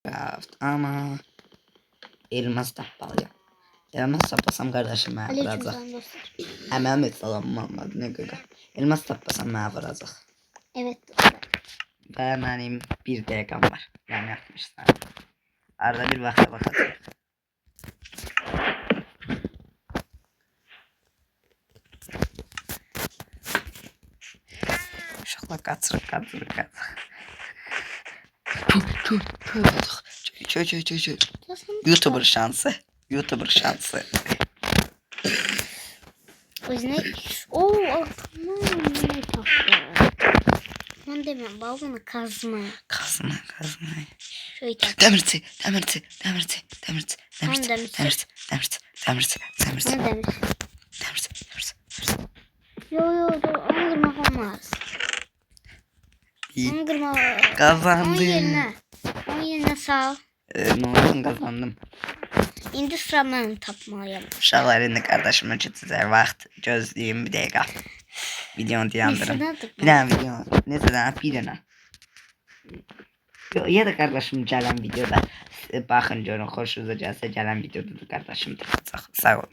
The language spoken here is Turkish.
Craft ama elmas tapmalıyım. Elmas tapasam kardeşim bana vuracaq. Aleykümselam dostlar. Hemen salam Muhammed ne kadar. Elmas tapasam bana vuracaq. Evet dostlar. Ve benim bir dakikam var. Yani 60 saniye. Arada bir vakte bakacağım. Uşaqlar qaçırıq. Çö. YouTuber şansı. Özüne ooo aklımdan ne taktı. Ben demem balonu kazma. Kazma. Şöyle tak. Demirci. Onu demiş. Yo dur onu kırmak olmaz. Onu kırmak. Kazandım. Onun yerine sağ ol. Ne olsun kazandım. İndi sıra mən tapmalıyam. Uşaqlar indi kardeşime çizər vaxt gözləyim bir dəqiqə. Videonu dayandırım. Bir dənə video. Necə dənə? Bir dənə. Ya da kardeşim gələn videoda baxın görün xoşunuza gəlsə gələn videoda da kardeşim tapacaq. Sağ ol.